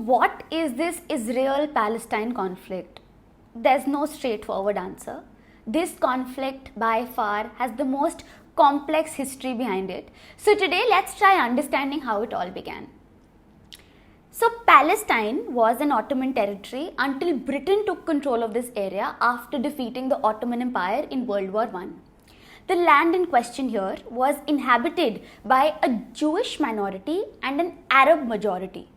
what is this Israel-Palestine conflict? There's no straightforward answer. This conflict by far has the most complex history behind it. So today let's try understanding how it all began. So Palestine was an Ottoman territory until Britain took control of this area after defeating the Ottoman Empire in World War I. The land in question here was inhabited by a Jewish minority and an Arab majority.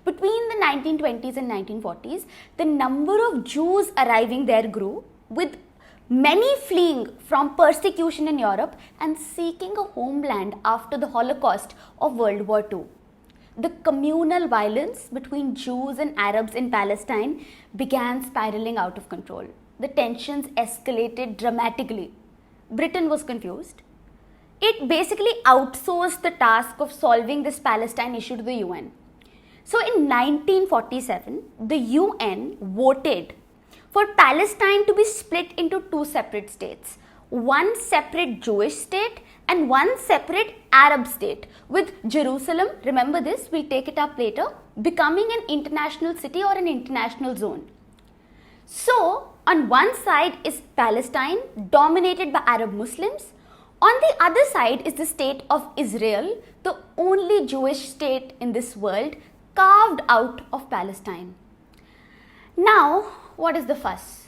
Between the 1920s and 1940s, the number of Jews arriving there grew, with many fleeing from persecution in Europe and seeking a homeland after the Holocaust of World War II. The communal violence between Jews and Arabs in Palestine began spiraling out of control. The tensions escalated dramatically. Britain was confused. It basically outsourced the task of solving this Palestine issue to the UN. So in 1947, the UN voted for Palestine to be split into two separate states, one separate Jewish state and one separate Arab state, with Jerusalem, remember this, we'll take it up later, becoming an international city or an international zone. So on one side is Palestine, dominated by Arab Muslims. On the other side is the state of Israel, the only Jewish state in this world carved out of Palestine. Now, what is the fuss?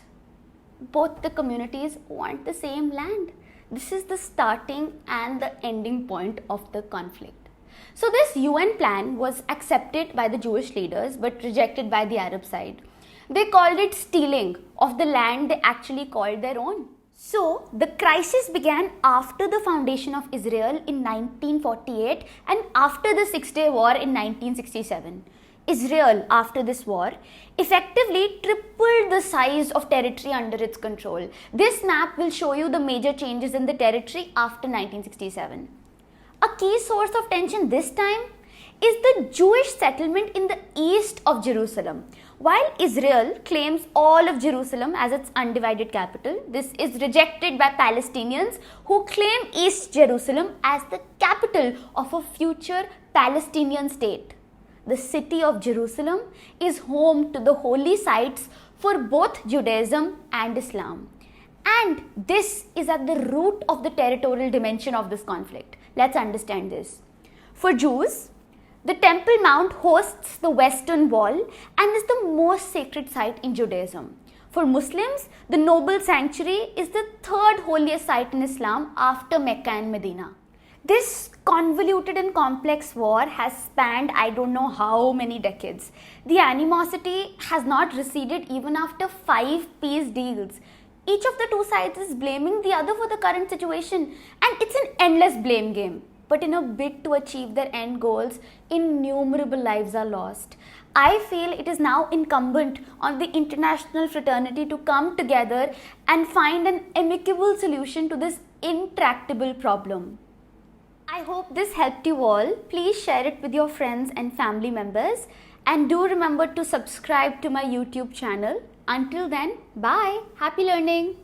Both the communities want the same land. This is the starting and the ending point of the conflict. So this UN plan was accepted by the Jewish leaders but rejected by the Arab side. They called it stealing of the land they actually called their own. So the crisis began after the foundation of Israel in 1948 and after the Six-Day War in 1967. Israel, after this war, effectively tripled the size of territory under its control. This map will show you the major changes in the territory after 1967. A key source of tension this time is the Jewish settlement in the east of Jerusalem. While Israel claims all of Jerusalem as its undivided capital, this is rejected by Palestinians who claim East Jerusalem as the capital of a future Palestinian state. The city of Jerusalem is home to the holy sites for both Judaism and Islam. And this is at the root of the territorial dimension of this conflict. Let's understand this. For Jews, the Temple Mount hosts the Western Wall and is the most sacred site in Judaism. For Muslims, the Noble Sanctuary is the third holiest site in Islam after Mecca and Medina. This convoluted and complex war has spanned I don't know how many decades. The animosity has not receded even after 5 peace deals. Each of the two sides is blaming the other for the current situation, and it's an endless blame game. But in a bid to achieve their end goals, innumerable lives are lost. I feel it is now incumbent on the international fraternity to come together and find an amicable solution to this intractable problem. I hope this helped you all. Please share it with your friends and family members, and do remember to subscribe to my YouTube channel. Until then, bye. Happy learning.